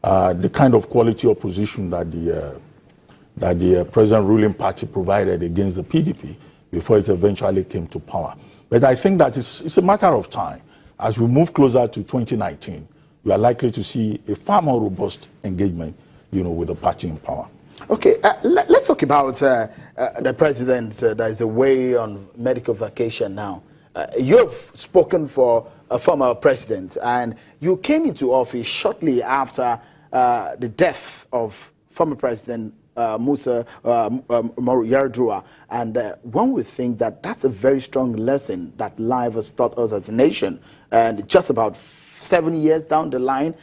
the kind of quality opposition that the present ruling party provided against the PDP before it eventually came to power. But I think that it's a matter of time. As we move closer to 2019, we are likely to see a far more robust engagement, with the party in power. Okay, let's talk about the president that is away on medical vacation now. You have spoken for a former president, and you came into office shortly after the death of former president Musa Yar'Adua, and one would think that that's a very strong lesson that life has taught us as a nation. And just about 7 years down the line,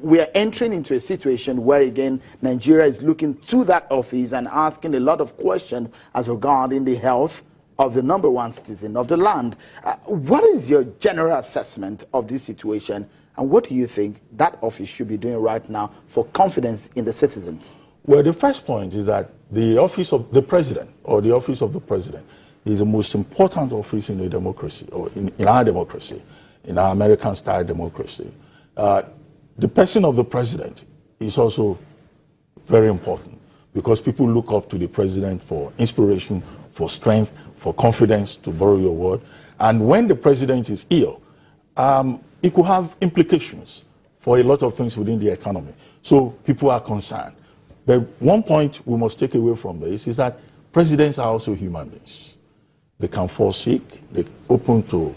we are entering into a situation where again Nigeria is looking to that office and asking a lot of questions as regarding the health of the #1 citizen of the land. What is your general assessment of this situation, and what do you think that office should be doing right now for confidence in the citizens? Well, the first point is that the office of the president, or the office of the president, is the most important office in a democracy, or in our democracy, in our American-style democracy. The person of the president is also very important because people look up to the president for inspiration, for strength, for confidence, to borrow your word. And when the president is ill, it could have implications for a lot of things within the economy. So people are concerned. But one point we must take away from this is that presidents are also human beings. They can fall sick, they're open to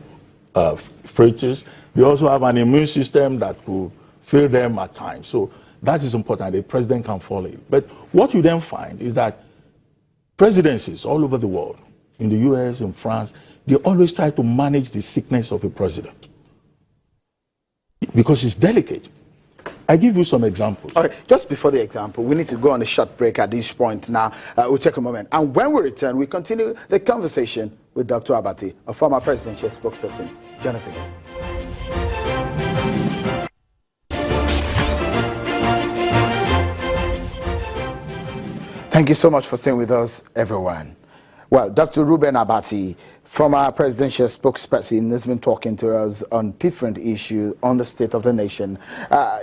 fractures. They also have an immune system that could fail them at times. So that is important. The president can fall ill. But what you then find is that presidencies all over the world, in the US, in France, they always try to manage the sickness of a president because it's delicate. I give you some examples. All right, just before the example, we need to go on a short break at this point now. We'll take a moment. And when we return, we continue the conversation with Dr. Abati, a former presidential spokesperson. Join us again. Thank you so much for staying with us, everyone. Well, Dr. Reuben Abati, former presidential spokesperson, has been talking to us on different issues on the state of the nation.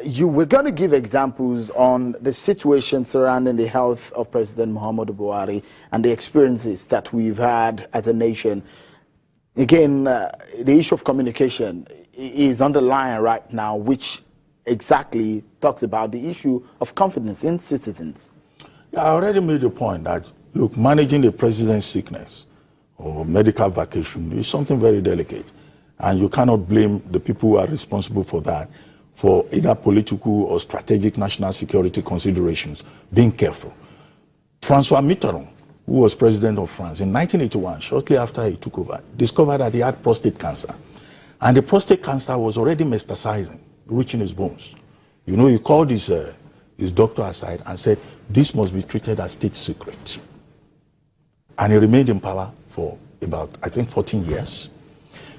You were going to give examples on the situation surrounding the health of President Muhammadu Buhari and the experiences that we've had as a nation. Again, the issue of communication is on the line right now, which exactly talks about the issue of confidence in citizens. I already made the point that, look, managing the president's sickness or medical vacation is something very delicate. And you cannot blame the people who are responsible for that for either political or strategic national security considerations, being careful. Francois Mitterrand, who was president of France in 1981, shortly after he took over, discovered that he had prostate cancer. And the prostate cancer was already metastasizing, reaching his bones. You know, he called his doctor aside and said, this must be treated as state secret. And he remained in power for about, I think, 14 years.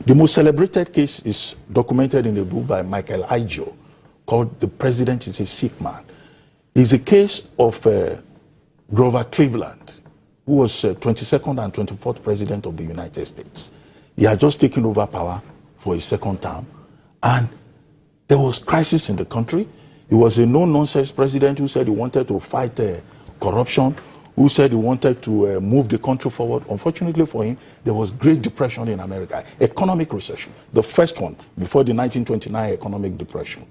The most celebrated case is documented in a book by Michael Ijo called The President is a Sick Man. It's a case of Grover Cleveland, who was 22nd and 24th president of the United States. He had just taken over power for his second term, and there was crisis in the country. He was a no-nonsense president who said he wanted to fight corruption, who said he wanted to move the country forward. Unfortunately for him, there was Great Depression in America, economic recession, the first one before the 1929 economic depression.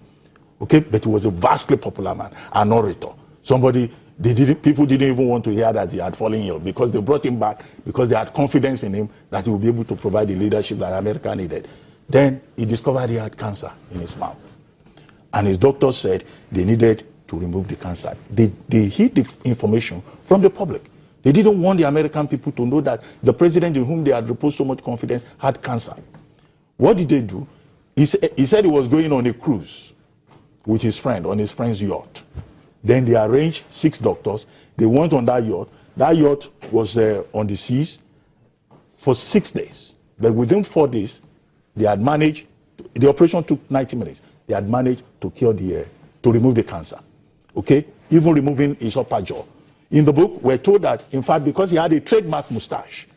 Okay, but he was a vastly popular man, an orator. People didn't even want to hear that he had fallen ill because they brought him back because they had confidence in him that he would be able to provide the leadership that America needed. Then he discovered he had cancer in his mouth. And his doctor said they needed to remove the cancer. They hid the information from the public. They didn't want the American people to know that the president in whom they had reposed so much confidence had cancer. What did they do? He said he was going on a cruise with his friend, on his friend's yacht. Then they arranged 6 doctors. They went on that yacht. That yacht was on the seas for 6 days. But within 4 days, they had managed, the operation took 90 minutes. They had managed to cure to remove the cancer. Okay? Even removing his upper jaw. In the book, we're told that, in fact, because he had a trademark mustache,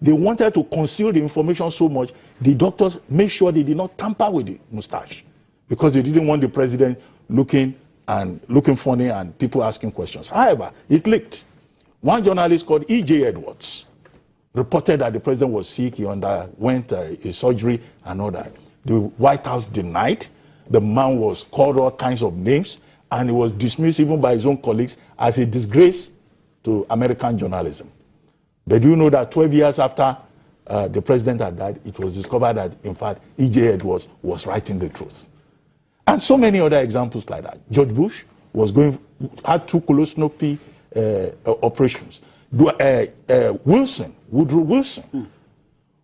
they wanted to conceal the information so much, the doctors made sure they did not tamper with the mustache because they didn't want the president looking and looking funny and people asking questions. However, it leaked. One journalist called E.J. Edwards reported that the president was sick, he underwent a surgery and all that. The White House denied. The man was called all kinds of names, and he was dismissed even by his own colleagues as a disgrace to American journalism. But do you know that 12 years after the president had died, it was discovered that, in fact, E.J. Edwards was writing the truth. And so many other examples like that. George Bush had 2 colonoscopy operations. Woodrow Wilson.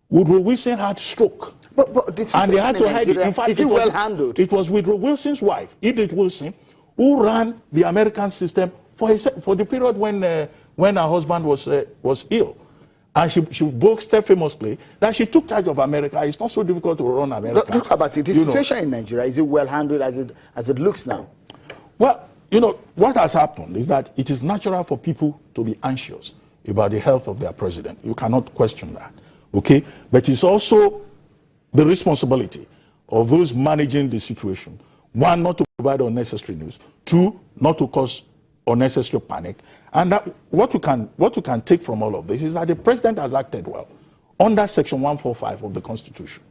Woodrow Wilson had stroke. But this and they had to hide it. In fact, is it well handled? It was Woodrow Wilson's wife, Edith Wilson, who ran the American system for the period when her husband was ill. And she boasted famously that she took charge of America. It's not so difficult to run America. Talk about it. The situation in Nigeria, is it well handled as it looks now? Well, what has happened is that it is natural for people to be anxious about the health of their president. You cannot question that, okay? But it's also the responsibility of those managing the situation. 1, not to provide unnecessary news. 2, not to cause unnecessary panic. And what you can take from all of this is that the president has acted well under Section 145 of the Constitution,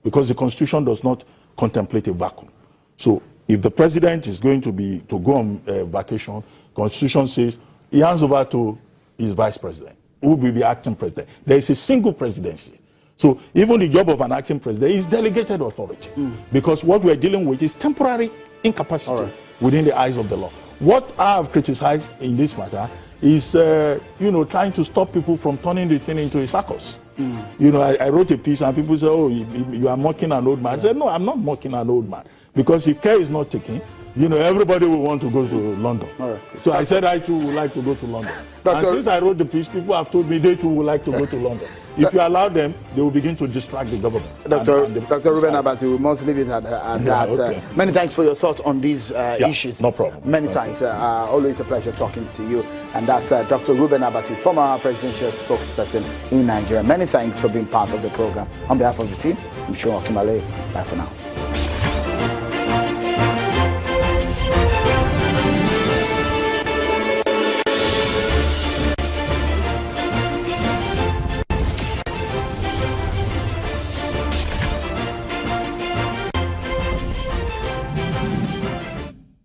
because the Constitution does not contemplate a vacuum. So if the president is going to go on vacation, Constitution says he hands over to his vice president, who will be the acting president. There is a single presidency. So even the job of an acting president is delegated authority, because what we're dealing with is temporary incapacity within the eyes of the law. What I have criticized in this matter is, trying to stop people from turning the thing into a circus. I wrote a piece and people say, oh, you are mocking an old man. I said, no, I'm not mocking an old man. Because if care is not taken, everybody will want to go to London. So I said I too would like to go to London. And since I wrote the piece, people have told me they too would like to go to London. If you allow them, they will begin to distract the government. Dr. Reuben Abati, we must leave it at that. Okay. Many thanks for your thoughts on these issues. No problem. Many thanks. Always a pleasure talking to you. And that's Dr. Reuben Abati, former presidential spokesperson in Nigeria. Many thanks for being part of the program. On behalf of the team, I'm sure Kimale. Bye for now.